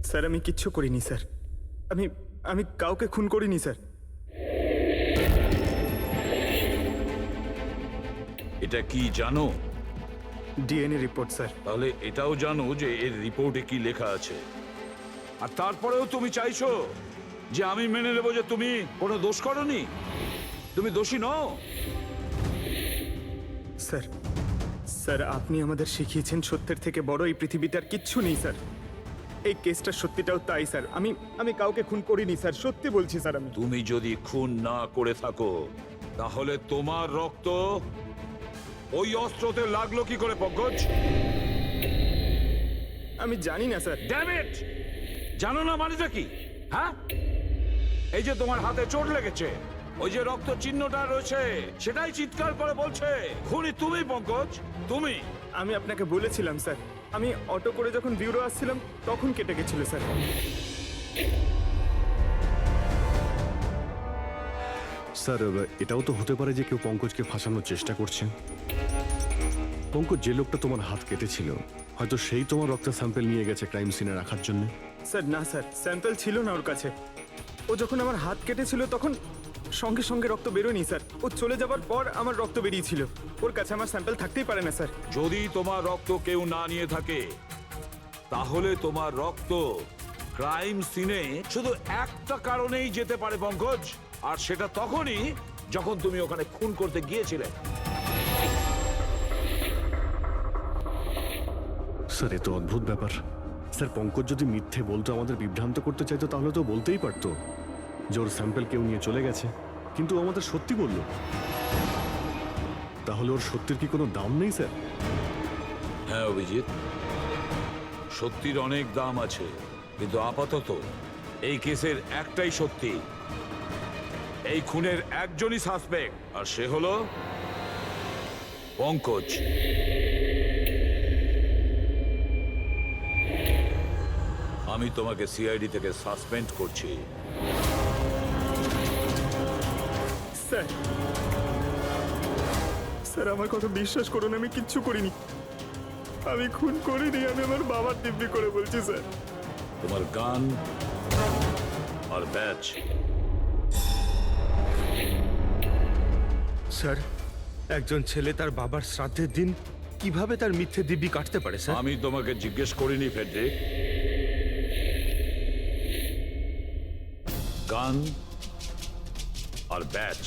Sir আমি কিচ্ছু করিনি স্যার। আমি আমি কাউকে খুন করিনি স্যার। এটা কি জানো? DNA report sir. তাহলে এটাও জানো যে এর রিপোর্টে কি লেখা আছে। আর তারপরেও তুমি চাইছো যে আমি মেনে নেব যে তুমি কোনো দোষ করনি, তুমি দোষী নও। স্যার স্যার আপনি আমাদের শিখিয়েছেন সত্যের থেকে বড় এই পৃথিবীতে আর কিচ্ছু নেই স্যার। এই কেসটার সত্যিটাও তাই স্যার। আমি আমি কাউকে খুন করিনি স্যার, সত্যি বলছি স্যার। আমি তুমি যদি খুন না করে থাকো তাহলে তোমার রক্ত ওই অস্ত্রতে লাগলো কি করে পঙ্কজ? আমি জানি না স্যার। Damn it! জানো না মানেটা কি? হ্যাঁ, এই যে তোমার হাতে চোট লেগেছে, ওই যে রক্ত চিহ্নটা রয়েছে, সেটাই চিৎকার করে বলছে খুনি তুমি পঙ্কজ, তুমি। আমি আপনাকে বলেছিলাম স্যার, আমি অটো করে যখন বিউরো আসছিলাম তখন কেটে গেছিল স্যার। স্যার এটাও তো হতে পারে যে কেউ পঙ্কজকে ফাঁসানোর চেষ্টা করছে। পঙ্কজ যে লোকটা তোমার হাত কেটেছিল হয়তো সেই তোমার রক্তের স্যাম্পল নিয়ে গেছে ক্রাইম সিনে রাখার জন্য। স্যার না স্যার, স্যাম্পল ছিল না ওর কাছে। ও যখন আমার হাত কেটেছিল তখন সঙ্গে সঙ্গে রক্ত বেরোয়নি স্যার। ও চলে যাবার পর আমার রক্ত বেরিয়েছিল। ওর কাছে আমার স্যাম্পল থাকতেই পারে না স্যার। যদি তোমার রক্ত কেউ না নিয়ে থাকে তাহলে তোমার রক্ত ক্রাইম সিনে শুধু একটা কারণেই যেতে পারে পঙ্কজ, আর সেটা তখনই যখন তুমি ওখানে খুন করতে গিয়েছিলে। স্যার এ তো অদ্ভুত ব্যাপার। স্যার পঙ্কজ যদি মিথ্যে বলতো, আমাদের বিভ্রান্ত করতে চাইতো, তাহলে তো বলতেই পারতো যে ওর স্যাম্পল কেউ নিয়ে চলে গেছে, কিন্তু ও আমাদের সত্যি বলল। তাহলে ওর সত্যির কি কোনো দাম নেই স্যার? হ্যাঁ অভিজিৎ, সত্যির অনেক দাম আছে, কিন্তু আপাতত এই কেসের একটাই সত্যি। এই খুনের একজনই সাসপেক্ট, আর সে হলো পঙ্কজ। আমি তোমাকে সিআইডি থেকে সাসপেন্ড করছি। স্যার স্যার আমার কথা বিশ্বাস করুন, আমি কিচ্ছু করিনি। আমি খুন করিনি, আমি আমার বাবার দিব্যি করে বলছি স্যার। তোমার গান আর ব্যাচ। স্যার, একজন ছেলে তার বাবার শ্রাদ্ধের দিন কিভাবে তার মিথ্যে দিব্যি কাটতে পারে স্যার? আমি তোমাকে জিজ্ঞেস করিনি ফেডরিক। গান আর ব্যাচ।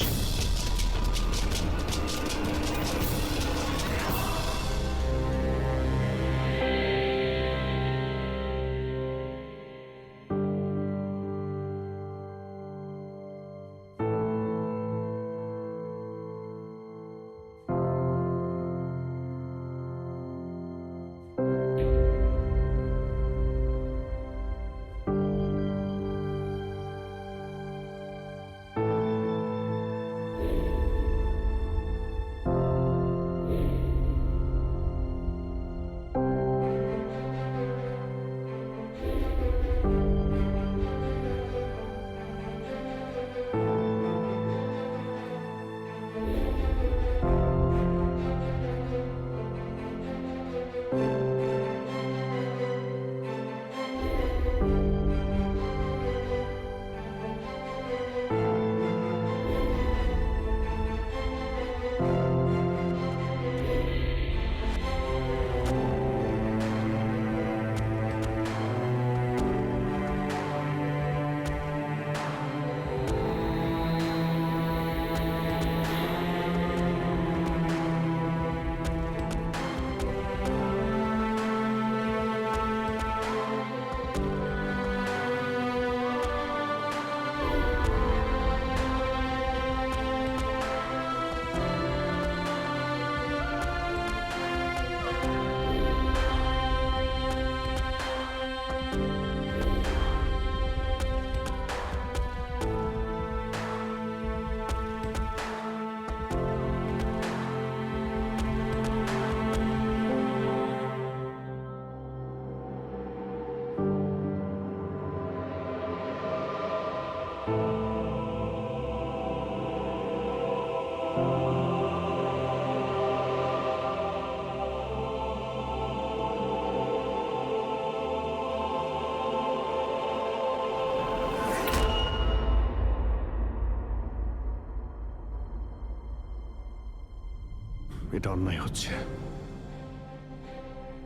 এটা অন্যায় হচ্ছে,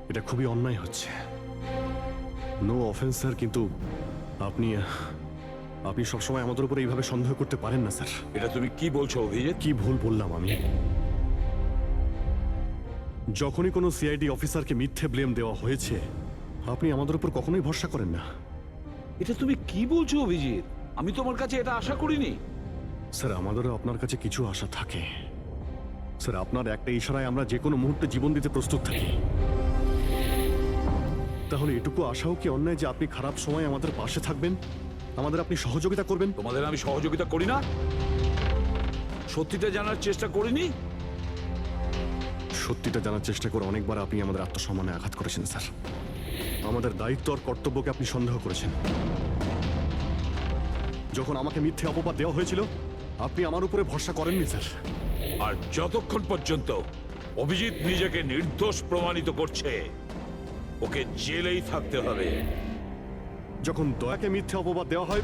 এটা খুবই অন্যায় হচ্ছে। নো অফেন্স স্যার, কিন্তু আপনি আপনি সবসময় আমাদের উপরে এইভাবে সন্দেহ করতে পারেন না স্যার। এটা তুমি কি বলছো অভিজিৎ? কি ভুল বললাম আমি? যখনই কোনো সিআইডি অফিসারকে মিথ্যে ব্লেম দেওয়া হয়েছে, আপনি আমাদের উপর কখনোই ভরসা করেন না। এটা তুমি কি বলছো অভিজিৎ? আমি তোমার কাছে এটা আশা করিনি। স্যার, আমাদেরও আপনার কাছে কিছু আশা থাকে স্যার। আপনার একটা ইশারায় আমরা যে কোনো মুহূর্তে জীবন দিতে প্রস্তুত থাকি। তাহলে এটুকু আশাও কি অন্যায় যে আপনি খারাপ সময় আমাদের পাশে থাকবেন, আমাদের আপনি সহযোগিতা করবেন? তোমাদের আমি সহযোগিতা করি না? সত্যিটা জানার চেষ্টা করিনি? সত্যিটা জানার চেষ্টা করে অনেকবার আপনি আমাদের আত্মসম্মানে আঘাত করেছেন স্যার। আমাদের দায়িত্ব আর কর্তব্যকে আপনি সন্দেহ করেছেন। যখন আমাকে মিথ্যে অপবাদ দেওয়া হয়েছিল, আপনি আমার উপরে ভরসা করেননি স্যার। আর যতক্ষণ পর্যন্ত অভিজিৎ নিজেকে নির্দোষ প্রমাণিত করছে, ওকে জেলেই থাকতে হবে। যখন দয়াকে মিথ্যে অপবাদ দেওয়া হয়,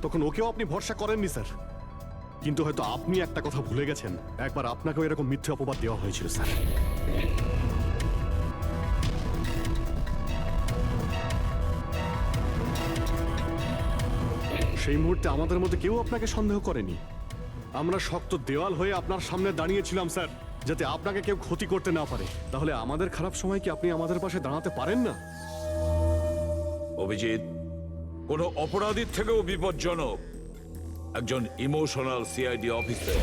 তখন ওকেও আপনি ভরসা করেননি স্যার। কিন্তু হয়তো আপনি একটা কথা ভুলে গেছেন, একবার আপনাকেও এরকম মিথ্যে অপবাদ দেওয়া হয়েছিল স্যার। সেই মুহূর্তে আমাদের মধ্যে কেউ আপনাকে সন্দেহ করেনি। আমরা শক্ত দেওয়াল হয়ে আপনার সামনে দাঁড়িয়েছিলাম স্যার, যাতে আপনাকে কেউ ক্ষতি করতে না পারে। তাহলে আমাদের খারাপ সময় কি আপনি আমাদের পাশে দাঁড়াতে পারেন না? অভিজিৎ কোনো অপরাধীর থেকেও বিপজ্জনক একজন ইমোশনাল সিআইডি অফিসার।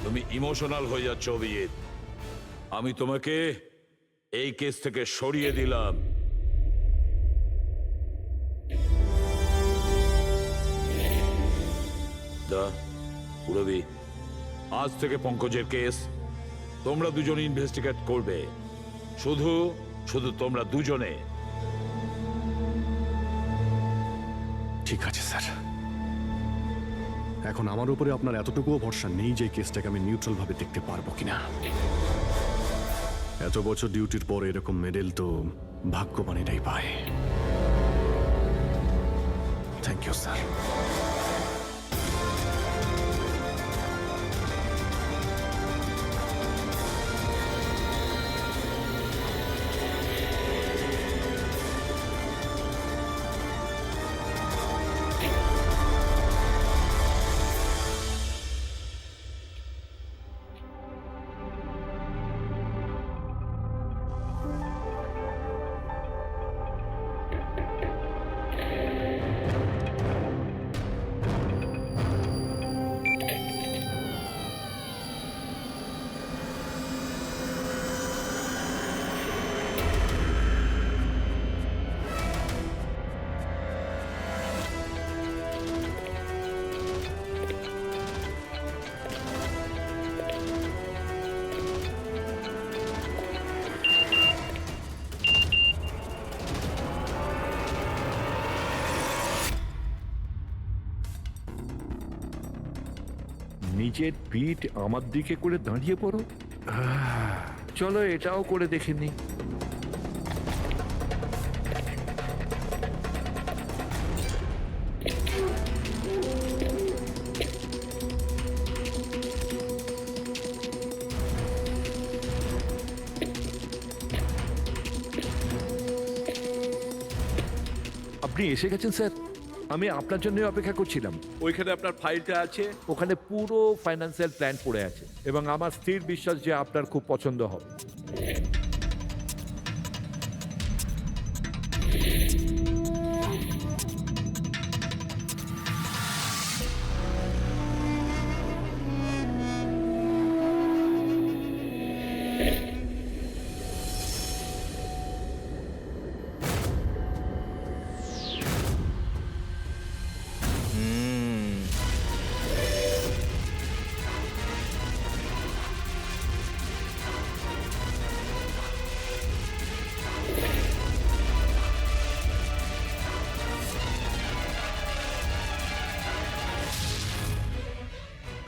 তুমি ইমোশনাল হয়ে যাচ্ছ অভিজিৎ। আমি তোমাকে এই কেস থেকে সরিয়ে দিলাম। পুরবি, আজ থেকে পঙ্কজের কেস তোমরা দুজনে ইনভেস্টিগেট করবে। শুধু শুধু তোমরা দুজনে। ঠিক আছে স্যার। এখন আমার উপরে আপনার এতটুকুও ভরসা নেই যে কেসটাকে আমি নিউট্রাল ভাবে দেখতে পারবো কিনা। এত বছর ডিউটির পর এরকম মেডেল তো ভাগ্যবানেরাই পায়। Thank you sir. নিজের পিঠ আমার দিকে করে দাঁড়িয়ে পড়ো। চলো এটাও করে দেখে নি। আপনি এসে গেছেন স্যার। আমি আপনার জন্য অপেক্ষা করছিলাম। ওইখানে আপনার ফাইলটা আছে, ওখানে পুরো ফাইন্যান্সিয়াল প্ল্যান পড়ে আছে এবং আমার স্থির বিশ্বাস যে আপনার খুব পছন্দ হবে।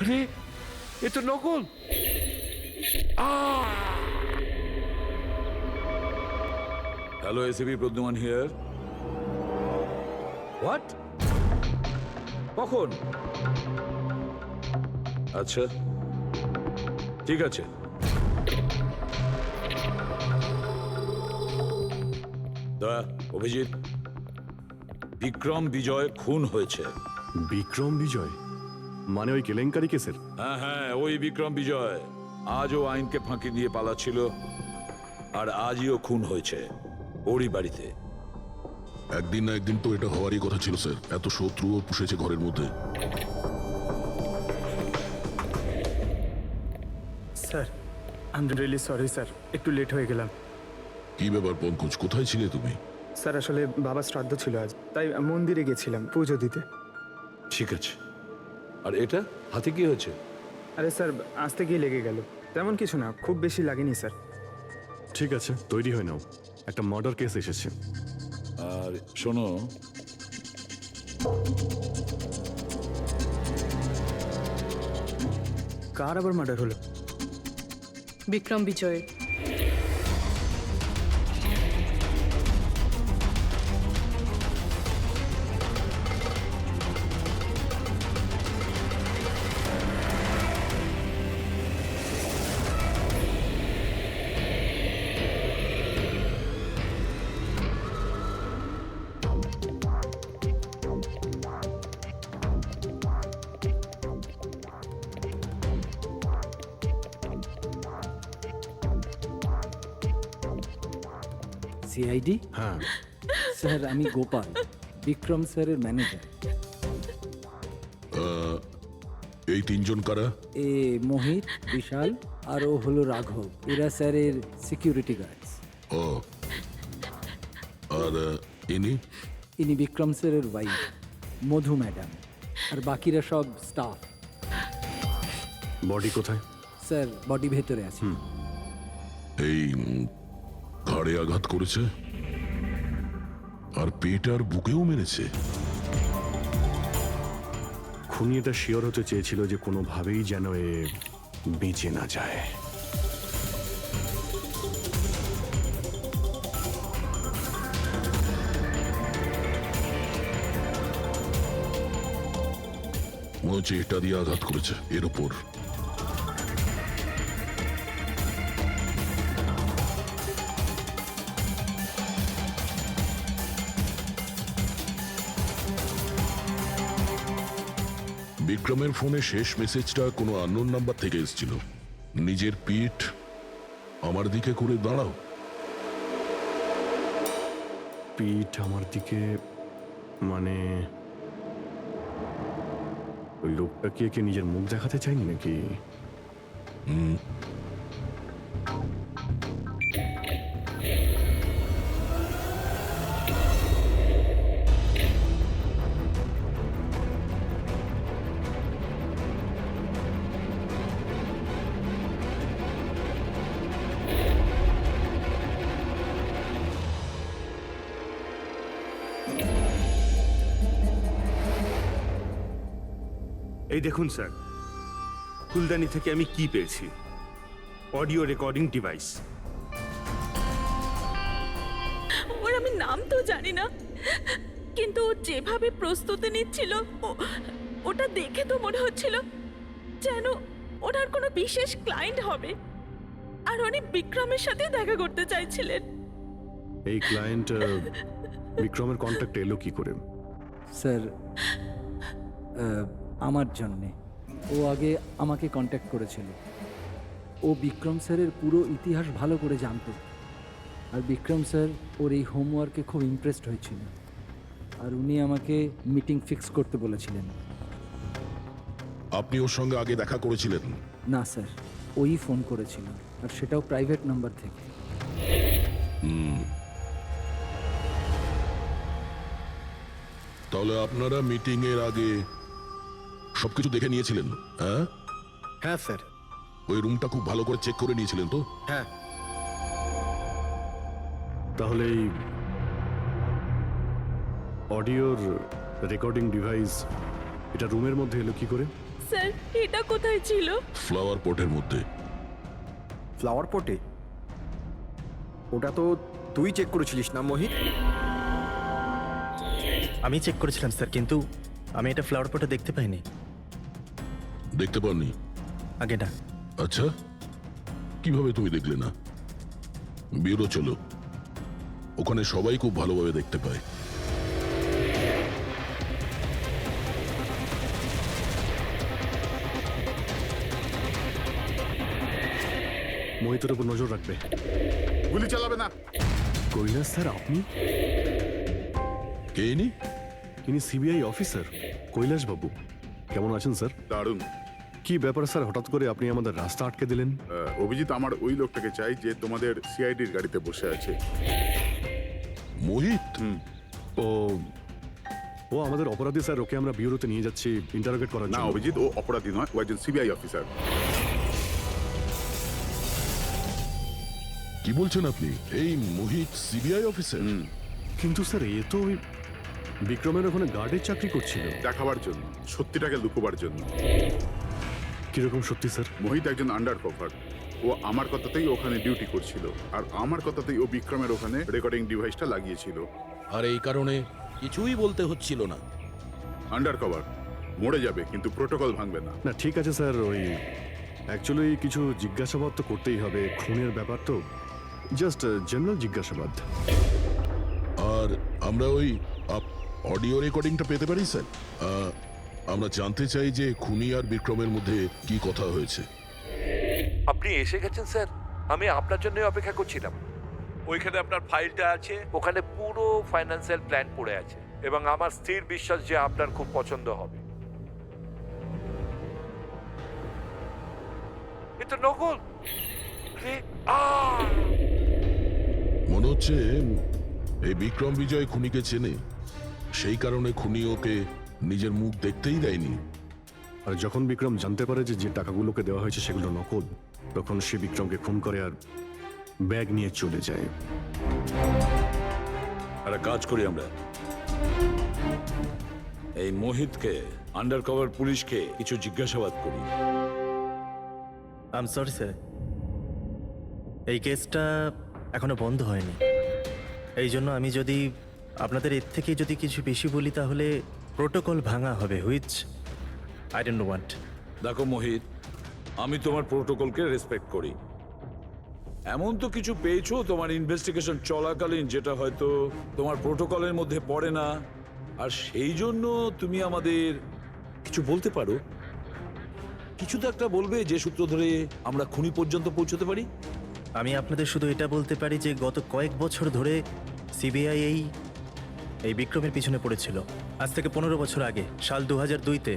আরে এ তো নকল। Hello ACP Pradyuman here. What? কখন? আচ্ছা ঠিক আছে, অভিজিৎ, বিক্রম বিজয় খুন হয়েছে। বিক্রম বিজয় মানে ওই কেলেঙ্কারি কেসের? হ্যাঁ হ্যাঁ, ওই বিক্রম বিজয় আজও আইনকে ফাঁকি দিয়ে পালাচ্ছিল, আর আজইও খুন হয়েছে ওরই বাড়িতে। একদিন না একদিন তো এটা হওয়ারই কথা ছিল স্যার। এত শত্রুও পুষেছে ঘরের মধ্যে। Sir I am really sorry sir, একটু লেট হয়ে গেলাম। কি ব্যাপার পঙ্কজ, কোথায় ছিলে তুমি? স্যার আসলে বাবার শ্রাদ্ধ ছিল আজ, তাই মন্দিরে গেছিলাম পুজো দিতে। ঠিক আছে, আর এটা হাতে কি হয়েছে? আরে স্যার আসতে গিয়ে লেগে গেল, তেমন কিছু না, খুব বেশি লাগেনি স্যার। ঠিক আছে, তৈরি হয়ে নাও, একটা মার্ডার কেস এসেছে। আর শোনো, কার আবার মার্ডার হলো? বিক্রম বিজয়ের। সিআইডি হ্যাঁ, স্যার, আমি গোপাল, বিক্রম স্যারের ম্যানেজার। এই তিনজন কারা? এ মোহিত, বিশাল আর ও হলো রাঘব। এরা স্যারের সিকিউরিটি গার্ডস। ও, আর ইনি? ইনি বিক্রম স্যারের ওয়াইফ মধু ম্যাডাম, আর বাকিরা সব স্টাফ। বডি কোথায়? স্যার বডি ভেতরে আছে। এই ঘাড়ে আঘাত করেছে আর পেট আর বুকেও মেরেছে। খুনি এটা শিওর হতে চেয়েছিল যে কোনোভাবেই যেন এ বেঁচে না যায়। মনে হচ্ছে এটা দিয়ে আঘাত করেছে, এর ওপর। বিক্রমের ফোনে শেষ মেসেজটা কোনো আননোন নাম্বার থেকে এসেছিল। নিজের পিঠ আমার দিকে করে দাঁড়াও। পিঠ আমার দিকে মানে ওই লোকটা কি একে নিজের মুখ দেখাতে চাইনি নাকি? এই দেখুন স্যার, ফুলদানি থেকে আমি কি পেয়েছি। Audio recording device. ওর আমি নাম তো জানি না, কিন্তু ও যেভাবে প্রস্তুতি নিচ্ছিল ওটা দেখে তো মনে হচ্ছিল যেন ওনার কোনো বিশেষ ক্লায়েন্ট হবে, আর উনি বিক্রমের সাথে দেখা করতে চাইছিলেন। এই ক্লায়েন্ট বিক্রমের কন্ট্যাক্ট এলো কি করে? স্যার আমার জন্যে ও আগে আমাকে কন্ট্যাক্ট করেছিল। ও বিক্রম স্যারের পুরো ইতিহাস ভালো করে জানতো, আর বিক্রম স্যার ওর এই হোমওয়ার্কে খুব ইমপ্রেসড হয়েছিল, আর উনি আমাকে মিটিং ফিক্স করতে বলেছিলেন। আপনি ওর সঙ্গে আগে দেখা করেছিলেন? না স্যার, ওই ফোন করেছিল, আর সেটাও প্রাইভেট নাম্বার থেকে। তাহলে আপনারা মিটিং এর আগে সবকিছু দেখে নিয়েছিলেন? হ্যাঁ হ্যাঁ স্যার। ওই রুমটা খুব ভালো করে চেক করে নিয়েছিলেন তো? হ্যাঁ। তাহলে এই অডিওর রেকর্ডিং ডিভাইস এটা রুমের মধ্যে এলো কি করে? স্যার এটা কোথায় ছিল? ফ্লাওয়ার পটের মধ্যে। ফ্লাওয়ার পটে? ওটা তো তুই চেক করেছিলিস না মোহিত? আমি চেক করেছিলাম স্যার, কিন্তু আমি এটা ফ্লাওয়ার পটে দেখতে পাইনি। দেখতে পাননি? আগে না। আচ্ছা, কিভাবে তুমি দেখলে না? ব্যুরো চলো, ওখানে সবাই খুব ভালোভাবে দেখতে পায়। মোহিতের উপর নজর রাখবে। গুলি চালাবে না। কৈলাস স্যার, আপনি? কে ইনি? ইনি সিবিআই অফিসার কৈলাস বাবু। কেমন আছেন স্যার? দারুণ। কি ব্যাপার স্যার, হঠাৎ করে আপনি আমাদের রাস্তা আটকে দিলেন? অভিজিৎ, আমার ওই লোকটাকে চাই যে তোমাদের সিআইডির গাড়িতে বসে আছে। মোহিত? ও ও আমাদের অপরাধী স্যার, ওকে আমরা ব্যুরোতে নিয়ে যাচ্ছি ইন্টারোগেট করার না জন্য। অভিজিৎ, ও অপরাধী নয়, ও একজন সিবিআই অফিসার। কি বলছেন আপনি? এই মোহিত সিবিআই অফিসার? কিন্তু স্যার, এ তো ওই বিক্রমের ওখানে গার্ডের চাকরি করছিল। দেখাবার জন্য, সত্যিটাকে লুকোবার জন্য। কিরকম সত্যি স্যার? মোহিত একজন আন্ডার কভার। ও আমার কথাতেই ওখানে ডিউটি করছিল, আর আমার কথাতেই ও বিক্রমের ওখানে রেকর্ডিং ডিভাইসটা লাগিয়েছিল। আর এই কারণে কিছুই বলতে হচ্ছিল না। আন্ডার কভার মরে যাবে, কিন্তু প্রোটোকল ভাঙবে না। না ঠিক আছে স্যার, ওই অ্যাকচুয়ালি কিছু জিজ্ঞাসাবাদ তো করতেই হবে, খুনের ব্যাপার তো, জাস্ট জেনারেল জিজ্ঞাসাবাদ। আর আমরা ওই অডিও রেকর্ডিংটা পেতে পারি স্যার? আমরা জানতে চাই যে খুনি আর বিক্রমের মধ্যে কি কথা হয়েছে। আপনি এসে গেছেন স্যার, আমি আপনার জন্য অপেক্ষা করছিলাম। ওইখানে আপনার ফাইলটা আছে, ওখানে পুরো ফাইন্যান্সিয়াল প্ল্যান পড়ে আছে, এবং আমার স্থির বিশ্বাস যে আপনার খুব পছন্দ হবে। এটা নকল। আরে, মনে হচ্ছে এই বিক্রম বিজয় খুনিকে চেনে, সেই কারণে খুনি ওকে নিজের মুখ দেখতেই দেয়নি। আর যখন বিক্রম জানতে পারে যে যে টাকাগুলোকে দেওয়া হয়েছে সেগুলো নকল, তখন সে বিক্রমকে খুন করে আর ব্যাগ নিয়ে চলে যায়। একটা কাজ করি আমরা, এই মোহিতকে, আন্ডার কভার পুলিশকে কিছু জিজ্ঞাসাবাদ করি। আই এম সরি স্যার, এই কেসটা এখনো বন্ধ হয়নি। এই জন্য আমি যদি আপনাদের এর থেকে যদি কিছু বেশি বলি তাহলে প্রোটোকল ভাঙা হবে, হুইচ আই ডোন্ট ওয়ান্ট। দেখো মোহিত, আমি তোমার প্রোটোকলকে রেসপেক্ট করি। এমন তো কিছু পেয়েছো তোমার ইনভেস্টিগেশন চলাকালীন যেটা হয়তো তোমার প্রোটোকলের মধ্যে পড়ে না, আর সেই জন্য তুমি আমাদের কিছু বলতে পারো। কিছু তো একটা বলবে যে সূত্র ধরে আমরা খুনি পর্যন্ত পৌঁছতে পারি। আমি আপনাদের শুধু এটা বলতে পারি যে গত কয়েক বছর ধরে সিবিআই এই বিক্রমের পিছনে পড়েছিল। আজ থেকে 15 বছর আগে, সাল 2002-তে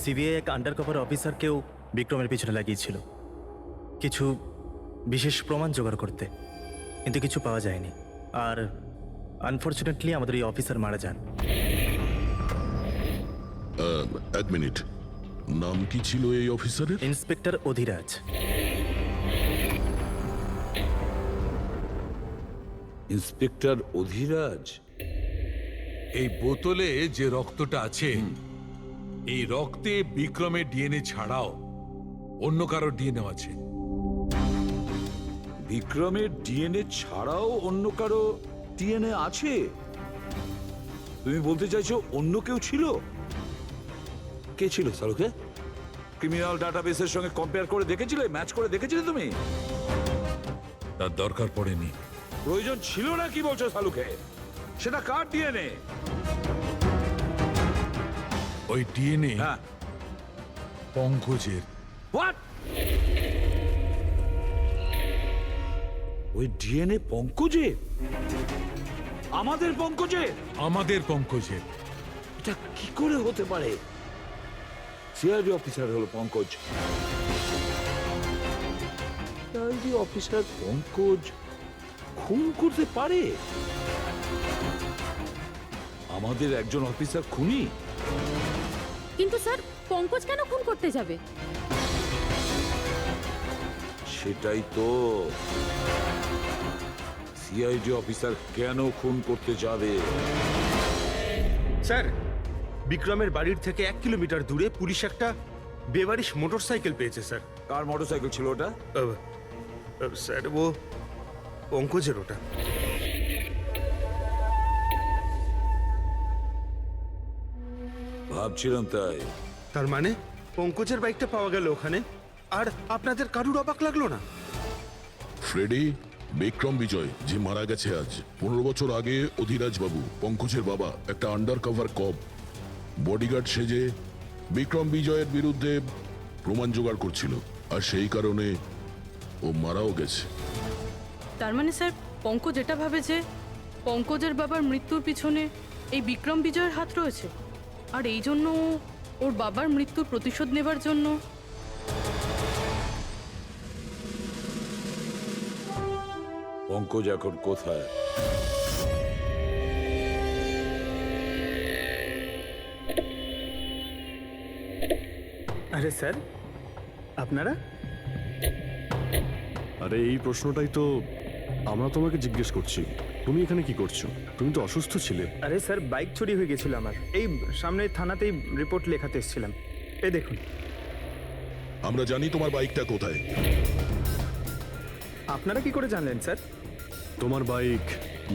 সিবিআই এক আন্ডার কভার অফিসারকেও বিক্রমের পিছনে লাগিয়েছিল কিছু বিশেষ প্রমাণ জোগাড় করতে, কিন্তু কিছু পাওয়া যায়নি। আর আনফর্চুনেটলি আমাদের এই অফিসার মারা যান। এক মিনিট, নাম কি ছিল এই অফিসারের? ইন্সপেক্টর অধিরাজ। ইন্সপেক্টর অধিরাজ? এই বোতলে যে রক্তটা আছে, এই রক্তে বিক্রমের ডিএনএ ছাড়াও অন্য কারো ডিএনএ আছে। বিক্রমের ডিএনএ ছাড়াও অন্য কারো ডিএনএ আছে? তুমি বলতে চাইছো অন্য কেউ ছিল? কে ছিল সালুকে? ক্রিমিনাল ডাটাবেসের সঙ্গে কম্পেয়ার করে দেখেছিলে, ম্যাচ করে দেখেছিলে তুমি? তার দরকার পড়েনি। প্রয়োজন ছিল না কি বলছো সালুকে? সেটা কার ডিএনএ? ওই ডিএনএ হ্যাঁ, পঙ্কজের। হোয়াট? ওই ডিএনএ পঙ্কজের? আমাদের পঙ্কজের? আমাদের পঙ্কজের। এটা কি করে হতে পারে? সিআইডি অফিসার হলো পঙ্কজ। সিআইডি অফিসার পঙ্কজ খুন করতে পারে? আমাদের একজন অফিসার খুনি? কিন্তু স্যার, পঙ্কজ কেন খুন করতে যাবে? সেটাই তো, সিআইডি অফিসার কেন খুন করতে যাবে? স্যার, বিক্রমের বাড়ির থেকে 1 কিলোমিটার দূরে পুলিশ একটা বেবারিশ মোটরসাইকেল পেয়েছে স্যার। কার মোটরসাইকেল ছিল ওটা? স্যার, ও পঙ্কজের ওটা। ভাবছিলাম তাই। তার মানে পঙ্কজের বাইকটা পাওয়া গেল ওখানে, আর আপনাদের কারুর অবাক লাগলো না? ফ্রেডি, বিক্রম বিজয় যে মারা গেছে আজ 15 বছর আগে অধিরাজ বাবু পঙ্কজের বাবা একটা আন্ডার কভার কব বডিগার্ড সেজে বিক্রম বিজয়ের বিরুদ্ধে প্রমাণ জোগাড় করছিল, আর সেই কারণে ও মারাও গেছে। তার মানে স্যার পঙ্কজ এটা ভাবে যে পঙ্কজের বাবার মৃত্যুর পিছনে এই বিক্রম বিজয়ের হাত রয়েছে, আর এই জন্য ও ওর বাবার মৃত্যুর প্রতিশোধ নেবার জন্য। পঙ্কজ এখন কোথায়? আরে স্যার, আপনারা? আরে এই প্রশ্নটাই তো আমরা তোমাকে জিজ্ঞেস করছি। তুমি এখানে কি করছো? তুমি তো অসুস্থ ছিলে। আরে স্যার, বাইক চুরি হয়ে গেছিল আমার। এই সামনে থানাতেই রিপোর্ট লেখাতে এসেছিলাম। এই দেখুন। আমরা জানি তোমার বাইকটা কোথায়। আপনারা কি করে জানলেন স্যার? তোমার বাইক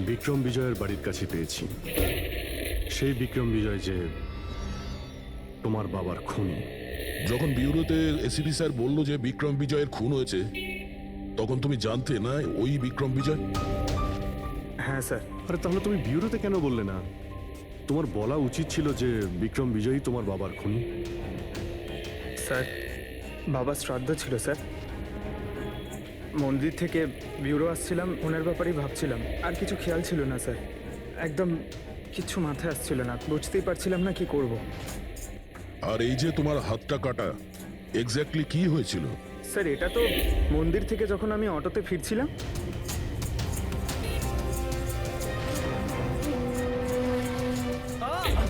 বিক্রম বিজয়ের বাড়ির কাছে পেয়েছি। সেই বিক্রম বিজয় যে তোমার বাবার খুনি। যখন বিউরোতে এসিপি স্যার বলল যে বিক্রম বিজয়ের খুন হয়েছে, তখন তুমি জানতে না ওই বিক্রম বিজয়? হ্যাঁ স্যার। আরে তাহলে তুমি বিউরোতে কেন বললে না? তোমার বলা উচিত ছিল যে বিক্রম বিজয়ই তোমার বাবার খুনি। স্যার, বাবার শ্রাদ্ধ ছিল স্যার। মন্দির থেকে ব্যুরো আসছিলাম, ওনার ব্যাপারেই ভাবছিলাম, আর কিছু খেয়াল ছিল না স্যার। একদম কিচ্ছু মাথায় আসছিল না, বুঝতেই পারছিলাম না কি করব। আর এই যে তোমার হাতটা কাটা, এক্স্যাক্টলি কি হয়েছিল? স্যার, এটা তো মন্দির থেকে যখন আমি অটোতে ফিরছিলাম।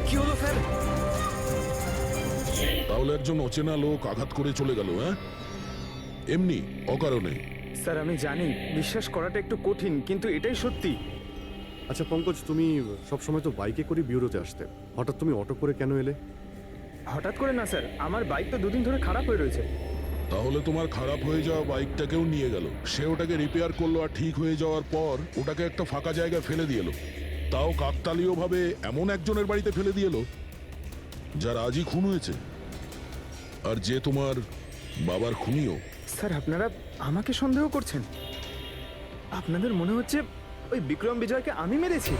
কি হলো স্যার? তাহলে একজন অচেনা লোক আঘাত করে চলে গেল? হ্যাঁ, এমনি অকারণে? স্যার আমি জানি বিশ্বাস করাটা একটু কঠিন, কিন্তু এটাই সত্যি। আচ্ছা পঙ্কজ, তুমি সবসময় তো বাইকে করে বিউরোতে আসতে, হঠাৎ তুমি অটো করে কেন এলে? হঠাৎ করে না স্যার, আমার বাইক তো দুদিন ধরে খারাপ হয়ে রয়েছে। তাহলে তোমার খারাপ হয়ে যাওয়া বাইকটাকেও নিয়ে গেল, সে ওটাকে রিপেয়ার করলো, আর ঠিক হয়ে যাওয়ার পর ওটাকে একটা ফাঁকা জায়গায় ফেলে দিয়ে এলো, তাও কাকতালীয় ভাবে এমন একজনের বাড়িতে ফেলে দিয়ে এলো যার আজই খুন হয়েছে, আর যে তোমার বাবার খুনিও। স্যার, আপনারা আমাকে সন্দেহ করছেন? আপনাদের মনে হচ্ছে ওই বিক্রম বিজয়কে আমি মেরেছি?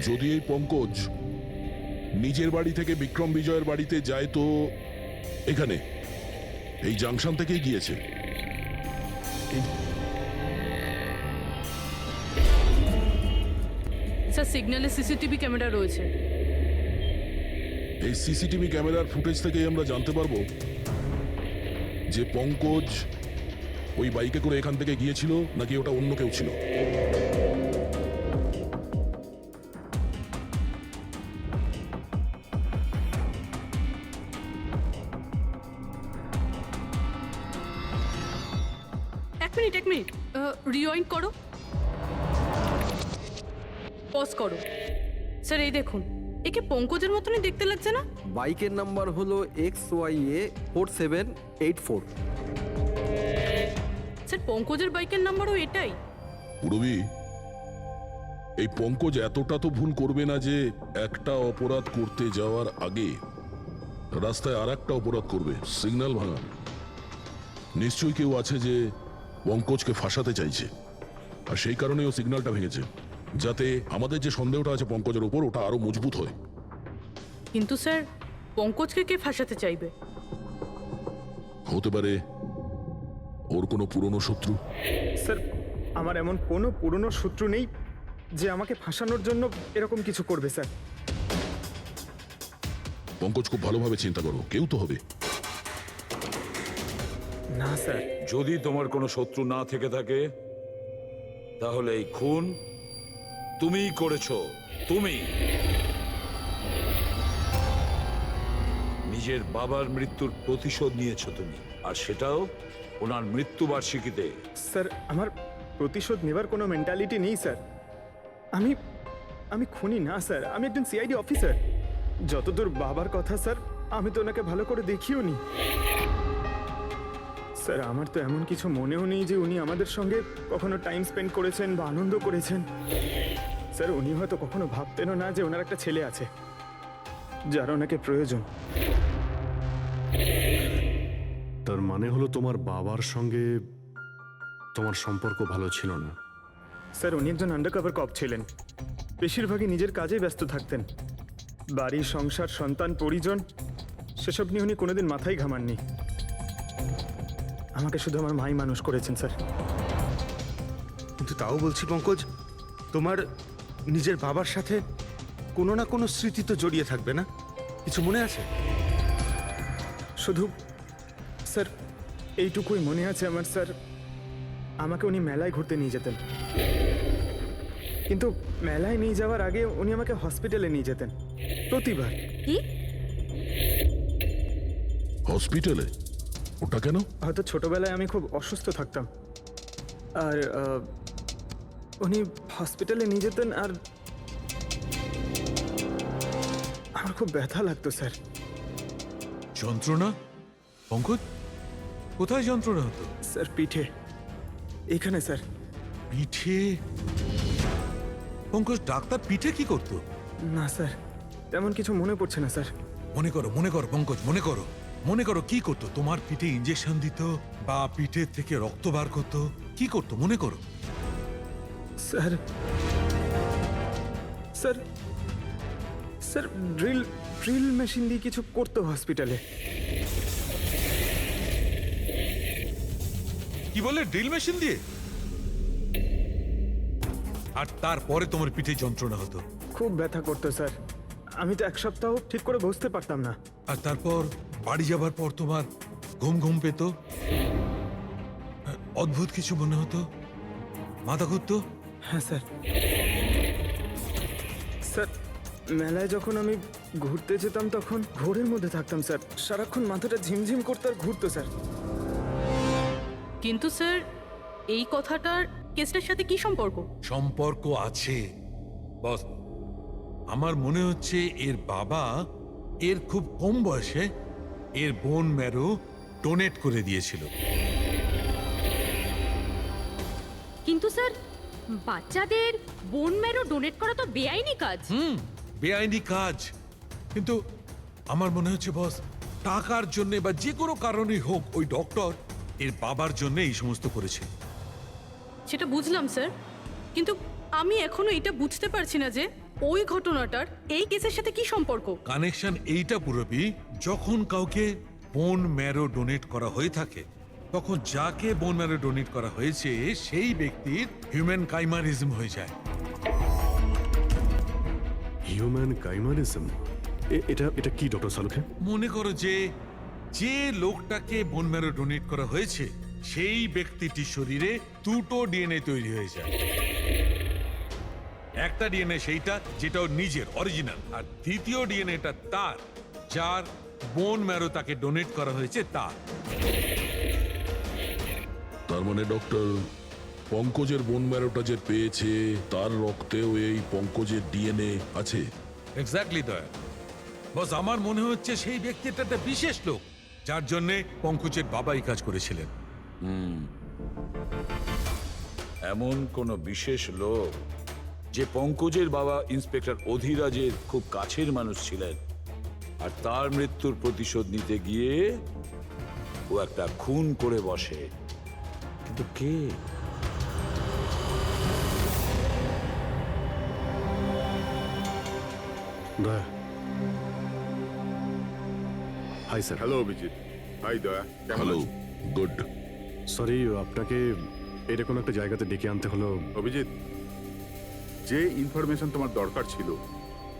যদি এই পঙ্কজ নিজের বাড়ি থেকে বিক্রম বিজয়ের বাড়িতে যায়, তো এখানে এই জাংশন থেকেই গিয়েছে। স্যার, সিগন্যালে সিসিটিভি ক্যামেরা রয়েছে। এই সিসিটিভি ক্যামেরার ফুটেজ থেকেই আমরা জানতে পারবো যে পঙ্কজ ওই বাইকে করে এখান থেকে গিয়েছিল নাকি ওটা অন্য কেউ ছিল। এক মিনিট রিওয়াইন্ড করো, পজ করো। স্যার এই দেখুন, একে পঙ্কজের মতনই দেখতে লাগছে না? বাইকের নাম্বার হলো XYA4784। স্যার, পঙ্কজের বাইকের নাম্বারও এটাই। পুরবি, এই পঙ্কজ এতটা তো ভুল করবে না যে একটা অপরাধ করতে যাওয়ার আগে রাস্তায় আর একটা অপরাধ করবে, সিগন্যাল ভাঙা। নিশ্চয়ই কেউ আছে যে পঙ্কজকে ফাঁসাতে চাইছে, আর সেই কারণেই ও সিগন্যালটা ভেঙেছে, যাতে আমাদের যে সন্দেহটা আছে পঙ্কজের উপর ওটা আরো মজবুত হয়। কিন্তু স্যার, পঙ্কজকে কে ফাঁসাতে চাইবে? হতে পারে ওর কোনো পুরনো শত্রু। স্যার, আমার এমন কোনো পুরনো শত্রু নেই যে আমাকে ফাঁসানোর জন্য এরকম কিছু করবে স্যার। পঙ্কজ, খুব ভালোভাবে চিন্তা করো, কেউ তো হবে। না স্যার। যদি তোমার কোনো শত্রু না থেকে থাকে, তাহলে এই খুন তুমিই করেছো। তুমি নিজের বাবার মৃত্যুর প্রতিশোধ নিয়েছো তুমি, আর সেটাও ওনার মৃত্যুবার্ষিকীতে। স্যার, আমার প্রতিশোধ নেবার কোনো মেন্টালিটি নেই স্যার। আমি খুনি না স্যার, আমি একজন সিআইডি অফিসার। যতদূর বাবার কথা স্যার, আমি তো ওনাকে ভালো করে দেখিও নি। স্যার আমার তো এমন কিছু মনেও নেই যে উনি আমাদের সঙ্গে কখনো টাইম স্পেন্ড করেছেন বা আনন্দ করেছেন। স্যার উনি হয়তো কখনো ভাবতেনও না যে ওনার একটা ছেলে আছে যার ওনাকে প্রয়োজন। তার মানে হলো তোমার বাবার সঙ্গে তোমার সম্পর্ক ভালো ছিল না? স্যার উনি একজন আন্ডারকভার কপ ছিলেন, বেশিরভাগই নিজের কাজে ব্যস্ত থাকতেন। বাড়ি, সংসার, সন্তান, পরিজন সেসব নিয়ে উনি কোনোদিন মাথায় ঘামাননি। আমাকে শুধু আমার মাই মানুষ করেছেন স্যার। কিন্তু তাও বলছি পঙ্কজ, তোমার নিজের বাবার সাথে কোনো না কোনো স্মৃতি তো জড়িয়ে থাকবে না? কিছু মনে আছে? শুধু স্যার এইটুকুই মনে আছে আমার স্যার, আমাকে উনি মেলায় ঘুরতে নিয়ে যেতেন, কিন্তু মেলায় নিয়ে যাওয়ার আগে উনি আমাকে হসপিটালে নিয়ে যেতেন প্রতিবার। কি? হসপিটালে? ওটা কেন? হয়তো ছোটবেলায় আমি খুব অসুস্থ থাকতাম, আর উনি হসপিটালে নিয়ে যেতেন, আর আমার খুব ব্যথা লাগতো স্যার। যন্ত্রণা? পঙ্কজ, কোথায় যন্ত্রণা হতো? স্যার পিঠে, এখানে স্যার। পিঠে? পঙ্কজ, ডাক্তার পিঠে কি করতো? না স্যার, তেমন কিছু মনে পড়ছে না স্যার। মনে করো পঙ্কজ, মনে করো কি করতো? তোমার পিঠে ইঞ্জেকশন দিত বা পিঠের থেকে রক্ত বার করতো? কি করতো মনে করো? Sir sir sir drill machine দিয়ে কিছু করতো হসপিটালে। কি বলে, ড্রিল মেশিন দিয়ে? আর তারপরে তোমার পিঠে যন্ত্রণা হতো? খুব ব্যথা করতো স্যার, আমি তো এক সপ্তাহ ঠিক করে বসতে পারতাম না। আর তারপর বাড়ি যাবার পর তোমার ঘুম পেত, অদ্ভুত কিছু মনে হতো, মাথা ঘুরতো? হ্যাঁ স্যার। স্যার মেলায় যখন আমি ঘুরতে যেতাম তখন ঘোরের মধ্যে থাকতাম স্যার, সারাক্ষণ মাথাটা ঝিমঝিম করতে আর ঘুরতো স্যার। কিন্তু স্যার এই কথাটার কেসটার সাথে কি সম্পর্ক? সম্পর্ক আছে বস। আমার মনে হচ্ছে এর বাবা এর খুব কম বয়সে এর বোন ম্যারো ডোনেট করে দিয়েছিল। কিন্তু স্যার বাচ্চাদের বোন ম্যারো ডোনেট করা তো বেআইনি কাজ। বেআইনি কাজ, কিন্তু আমার মনে হচ্ছে বস টাকার জন্য বা যে কোনো কারণেই হোক ওই ডক্টর এর বাবার জন্য এই সমস্ত করেছে। সেটা বুঝলাম স্যার, কিন্তু আমি এখনো এটা বুঝতে পারছি না যে ওই ঘটনাটার এই কেসের সাথে কি সম্পর্ক। কানেকশন এইটা পুরোপুরি, যখন কাউকে বোন ম্যারো ডোনেট করা হয়ে থাকে তখন যাকে বোন ম্যারো ডোনেট করা হয়েছে সেই ব্যক্তির হিউম্যান কাইমারিজম হয়ে যায়। হিউম্যান কাইমারিজম? এটা কি ডক্টর সালুখে? মনে করো যে লোকটাকে বোন ম্যারো ডোনেট করা হয়েছে সেই ব্যক্তিটির শরীরে দুটো ডিএনএ তৈরি হয়ে যায়। একটা ডিএনএ সেইটা যেটা ওর নিজের অরিজিনাল, আর দ্বিতীয় ডিএনএটা তার যার বোন ম্যারো তাকে ডোনেট করা হয়েছে তার। তার মানে ডক্টর, পঙ্কজের বোন ম্যারোটা যে পেয়েছে তার রক্তেও এই পঙ্কজের ডিএনএ আছে? এক্স্যাক্টলি দয়া বস, আমার মনে হচ্ছে সেই ব্যক্তিটা একটা বিশেষ লোক যার জন্য পঙ্কজের বাবা এই কাজ করেছিলেন। এমন কোন বিশেষ লোক যে পঙ্কজের বাবা ইন্সপেক্টর অধিরাজের খুব কাছের মানুষ ছিলেন, আর তার মৃত্যুর প্রতিশোধ নিতে গিয়ে ও একটা খুন করে বসে। কিন্তু কে? Daya. Hi sir. Hello Abhijit. Hi Daya, কেমন হ্যালো, আছো? গুড। সরি, আপনাকে এরকম একটা জায়গাতে ডেকে আনতে হলো। অভিজিৎ, যে ইনফরমেশন তোমার দরকার ছিল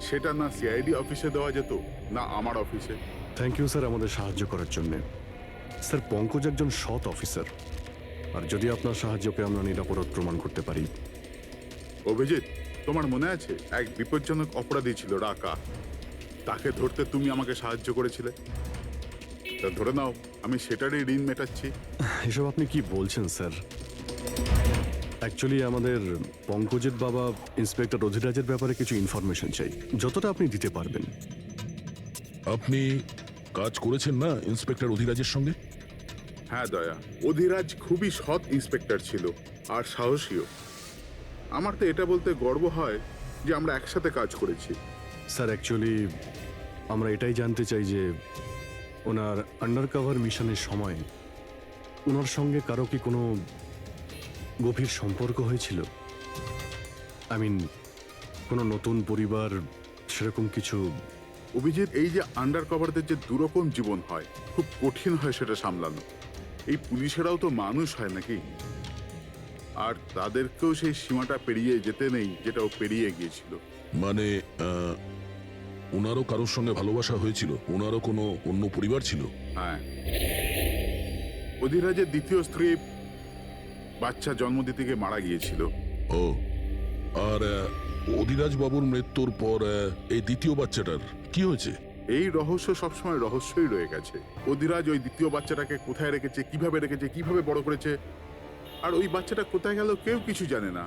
সেটা না সিআইডি অফিসে দেওয়া যেত না আমার অফিসে? থ্যাংক ইউ স্যার আমাদের সাহায্য করার জন্যে। স্যার পঙ্কজ একজন সৎ অফিসার, আর যদি আপনার সাহায্যকে আমরা নিরাপরাধ প্রমাণ করতে পারি। অভিজিৎ, তোমার মনে আছে এক বিপজ্জনক অপরাধী ছিল রাকা, তাকে ধরতে তুমি আমাকে সাহায্য করেছিলে? তা ধরে নাও আমি সেটারই ঋণ মেটাচ্ছি। এসব আপনি কি বলছেন স্যার? অ্যাকচুয়ালি আমাদের পঙ্কজের বাবা ইন্সপেক্টর অধিরাজের ব্যাপারে কিছু ইনফরমেশন চাই, যতটা আপনি দিতে পারবেন। আপনি কাজ করেছেন না ইন্সপেক্টর অধিরাজের সঙ্গে? হ্যাঁ দয়া, অধিরাজ খুবই সৎ ইন্সপেক্টর ছিল আর সাহসীও। আমার তো এটা বলতে গর্ব হয় যে আমরা একসাথে কাজ করেছি। স্যার অ্যাকচুয়ালি আমরা এটাই জানতে চাই যে ওনার আন্ডারকভার মিশনের সময় ওনার সঙ্গে কারো কি কোনো গভীর সম্পর্ক হয়েছিল? আই মিন কোনো নতুন পরিবার সেরকম কিছু? অভিজিৎ, এই যে আন্ডার কভারদের যে দুরকম জীবন হয়, খুব কঠিন হয় সেটা সামলানো। এই পুলিশেরাও তো মানুষ হয় নাকি, আর তাদেরকেও সেই সীমাটা পেরিয়ে যেতে নেই যেটা ও পেরিয়ে গিয়েছিল। মানে ওনারও কারোর সঙ্গে ভালোবাসা হয়েছিল? ওনারও কোনো অন্য পরিবার ছিল? হ্যাঁ, অধিরাজের দ্বিতীয় স্ত্রী বাচ্চা জন্ম দিতে গিয়ে মারা গিয়েছিল। ও, আর অধিরাজ বাবুর মৃত্যুর পর এই দ্বিতীয় বাচ্চাটার কি হয়েছে? এই রহস্য সবসময় রহস্যই রয়ে গেছে। অধিরাজ ওই দ্বিতীয় বাচ্চাটাকে কোথায় রেখেছে, কিভাবে বড় করেছে, আর ওই বাচ্চাটা কোথায় গেল কেউ কিছু জানে না।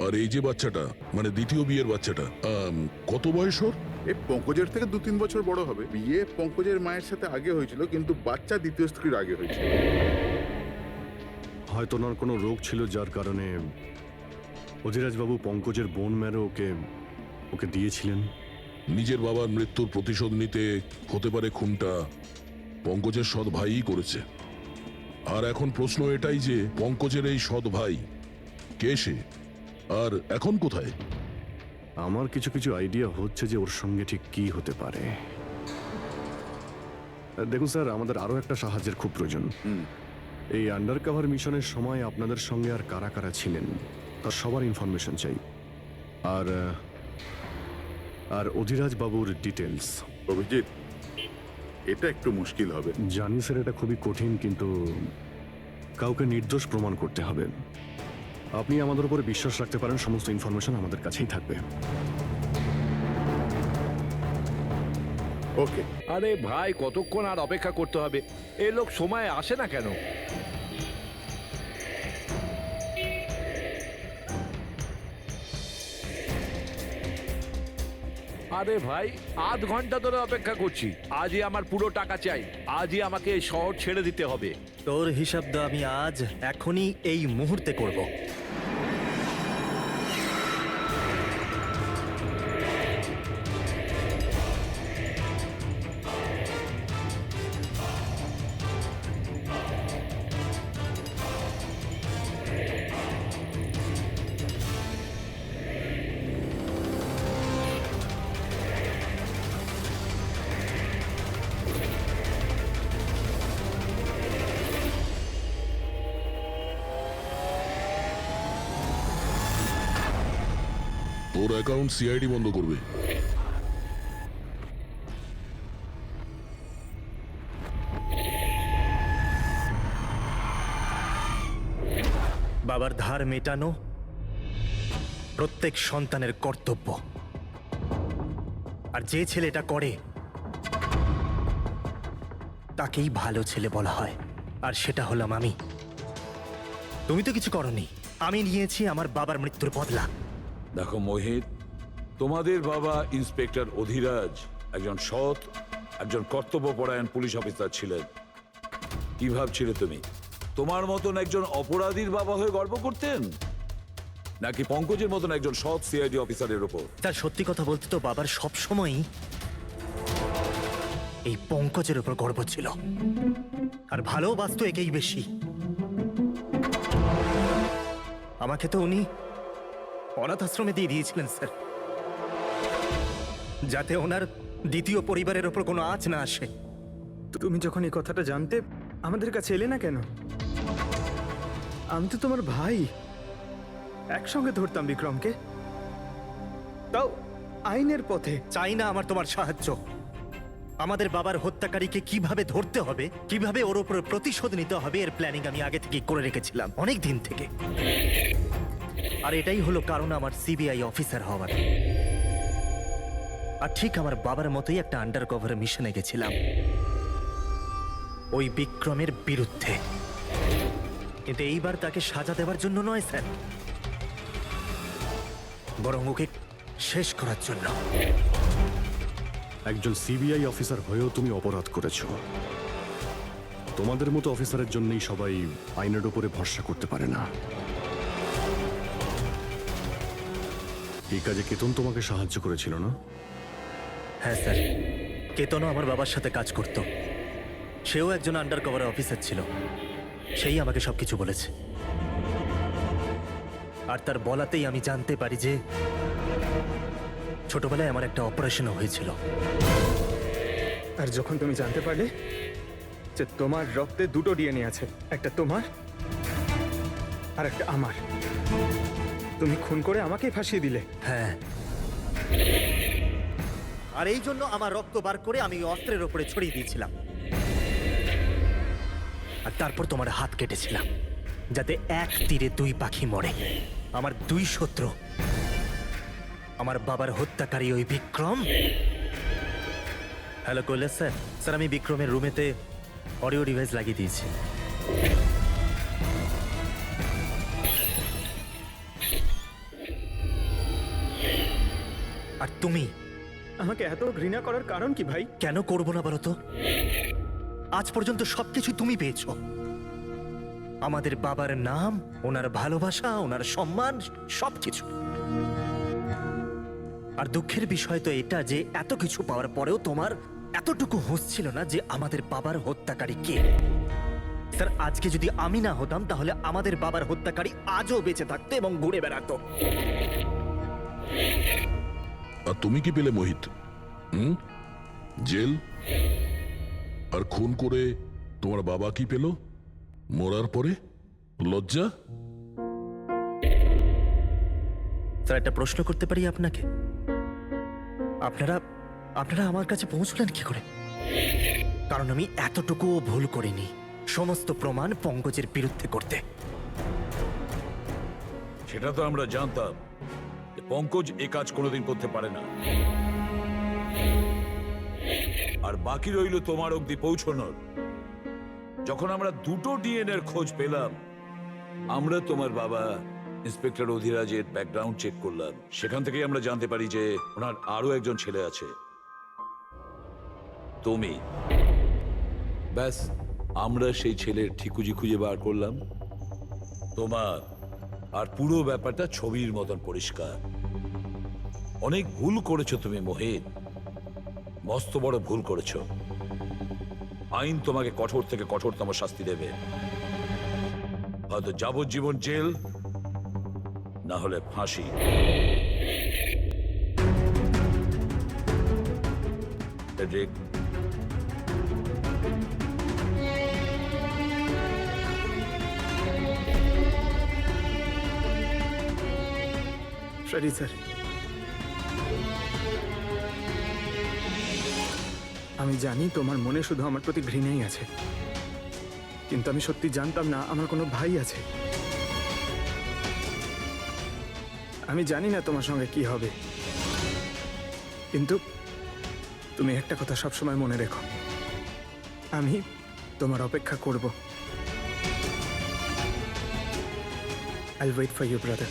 আর এই যে বাচ্চাটা, মানে দ্বিতীয় বিয়ের বাচ্চাটা, কত বয়স ওর? এ পঙ্কজের থেকে 2-3 বছর বড় হবে। বিয়ে পঙ্কজের মায়ের সাথে আগে হয়েছিল, কিন্তু বাচ্চা দ্বিতীয় স্ত্রীর আগে হয়েছিল। হয়তো ওনার কোনো রোগ ছিল যার কারণে অধিরাজবাবু পঙ্কজের বোন ম্যারো ওকে দিয়েছিলেন। নিজের বাবার মৃত্যুর প্রতিশোধ নিতে হতে পারে খুনটা পঙ্কজের সৎ ভাইই করেছে। আর এখন প্রশ্ন এটাই যে পঙ্কজের এই সৎ ভাই কে সে, আর এখন কোথায়? আমার কিছু কিছু আইডিয়া হচ্ছে যে ওর সঙ্গে ঠিক কি হতে পারে। দেখুন স্যার, আমাদের আরো একটা সাহায্যের খুব প্রয়োজন। এই আন্ডারকভার মিশনের সময় আপনাদের সঙ্গে আর কারা কারা ছিলেন তার সবার ইনফরমেশন চাই, আর অধিরাজ বাবুর ডিটেলস। অভিজিৎ, এটা একটু মুশকিল হবে। জানি স্যার, এটা খুবই কঠিন, কিন্তু কাউকে নির্দোষ প্রমাণ করতে হবে। আপনি আমাদের উপরে বিশ্বাস রাখতে পারেন, সমস্ত ইনফরমেশন আমাদের কাছেই থাকবে। ওকে। আরে ভাই, কতক্ষণ আর অপেক্ষা করতে হবে? এই লোক সময় আসে না কেন? আরে ভাই, আধ ঘন্টা ধরে অপেক্ষা করছি। আজই আমার পুরো টাকা চাই। আজই আমাকে এই শহর ছেড়ে দিতে হবে। তোর হিসাব তো আমি আজ এখনই এই মুহূর্তে করব। তোর অ্যাকাউন্ট সিআইডি বন্ধ করবে। বাবার ধার মেটানো প্রত্যেক সন্তানের কর্তব্য, আর যে ছেলেটা করে তাকেই ভালো ছেলে বলা হয়, আর সেটা হলাম আমি। তুমি তো কিছু করনি, আমি নিয়েছি আমার বাবার মৃত্যুর বদলা। দেখো মোহিত, তোমাদের বাবা ইন্সপেক্টর অধিরাজ একজন সৎ, একজন কর্তব্যপরায়ণ পুলিশ অফিসার ছিলেন। কি ভাবছিলে তুমি তোমার মতন একজন অপরাধীর বাবা হয়ে গর্ব করতেন, নাকি পঙ্কজের মতন একজন সৎ সিআইডি অফিসারের উপর? তার সত্যি কথা বলতে তো বাবার সবসময়ই এই পঙ্কজের উপর গর্ব ছিল, আর ভালোবাসতো একেই বেশি। আমাকে তো উনি অনাথ আশ্রমে দিয়ে দিয়েছিলেন স্যার, যাতে ওনার দ্বিতীয় পরিবারের ওপর কোনো আঁচ না আসে। তুমি যখন এই কথাটা জানতে আমাদের কাছে এলে না কেন? আমি তো তোমার ভাই, একসঙ্গে ধরতাম বিক্রমকে, তাও আইনের পথে। চাই না আমার তোমার সাহায্য। আমাদের বাবার হত্যাকারীকে কিভাবে ধরতে হবে, কিভাবে ওর উপর প্রতিশোধ নিতে হবে, এর প্ল্যানিং আমি আগে থেকেই করে রেখেছিলাম, অনেক দিন থেকে। আর এটাই হলো কারণ আমার সিবিআই অফিসার হওয়ার। আর ঠিক আমার বাবার মতোই একটা আন্ডার কভার মিশনে গেছিলাম ওই বিক্রমের বিরুদ্ধে, কিন্তু এইবার তাকে সাজা দেওয়ার জন্য নয় স্যার, বরং ওকে শেষ করার জন্য। একজন সিবিআই অফিসার হয়েও তুমি অপরাধ করেছো, তোমাদের মতো অফিসারের জন্যই সবাই আইনের উপরে ভরসা করতে পারে না। এই কাজে কেতন তোমাকে সাহায্য করেছিল না? হ্যাঁ স্যার, কেতনও আমার বাবার সাথে কাজ করত। সেও একজন আন্ডার কভার অফিসার ছিল। সেই আমাকে সবকিছু বলেছে। আর তার বলাতেই আমি জানতে পারি যে ছোটবেলায় আমার একটা অপারেশনও হয়েছিল। আর যখন তুমি জানতে পারলে যে তোমার রক্তে দুটো ডিএনএ আছে, একটা তোমার আর একটা আমার, তুমি খুন করে আমাকেই ফাঁসিয়ে দিলে। হ্যাঁ, আর এই জন্য আমার রক্ত বার করে আমি অস্ত্রের ওপরে ছড়িয়ে দিয়েছিলাম। আর তারপর তোমার হাত কেটেছিলাম, যাতে এক তীরে দুই পাখি মরে। আমার দুই শত্রু, আমার বাবার হত্যাকারী ওই Vikram. Hello Kailash sir. Sir, আমি বিক্রমের রুমেতে অডিও ডিভাইস লাগিয়ে দিয়েছি। আর তুমি আমাকে এত ঘৃণা করার কারণ কি ভাই? কেন করবো না বলো তো? আজ পর্যন্ত সবকিছু তুমি পেয়েছো। আমাদের বাবার নাম, ওনার ভালোবাসা, ওনার সম্মান, সবকিছু। আর দুঃখের বিষয় তো এটা যে এত কিছু পাওয়ার পরেও তোমার এতটুকু হুঁশ ছিল না যে আমাদের বাবার হত্যাকারী কে। স্যার, আজকে যদি আমি না হতাম তাহলে আমাদের বাবার হত্যাকারী আজও বেঁচে থাকতো এবং ঘুরে বেড়াতো। আর তুমি কি পেলে মোহিত? জেল? আর খুন করে তোমার বাবা কি পেল মরার পরে? লজ্জা? স্যার, একটা প্রশ্ন করতে পারি আপনাকে? আপনারা আমার কাছে পৌঁছলেন কি করে? কারণ আমি এতটুকুও ভুল করিনি সমস্ত প্রমাণ পঙ্কজের বিরুদ্ধে করতে। সেটা তো আমরা জানতাম যে পঙ্কজ এ কাজ কোনোদিন করতে পারে না। আর বাকি রইল তোমার অবধি পৌঁছানোর। যখন আমরা দুটো ডিএনএর খোঁজ পেলাম, আমরা তোমার বাবা ইন্সপেক্টর অধিরাজের ব্যাকগ্রাউন্ড চেক করলাম। সেখান থেকেই আমরা জানতে পারি যে ওনার আরো একজন ছেলে আছে, তুমি। ব্যাস, আমরা সেই ছেলের ঠিকুজি খুঁজে বার করলাম তোমার। আর পুরো ব্যাপারটা ছবির মতন পরিষ্কার। অনেক ভুল করেছো তুমি মোহিত, মস্ত বড় ভুল করেছো। আইন তোমাকে কঠোর থেকে কঠোরতম শাস্তি দেবে। হয়তো যাবজ্জীবন জেল, না হলে ফাঁসি। ফ্রেডরিক, সরি স্যার, আমি জানি তোমার মনে শুধু আমার প্রতি ঘৃণাই আছে, কিন্তু আমি সত্যি জানতাম না আমার কোনো ভাই আছে। আমি জানি না তোমার সঙ্গে কি হবে, কিন্তু তুমি একটা কথা সবসময় মনে রেখো, আমি তোমার অপেক্ষা করব। I'll wait for you, brother.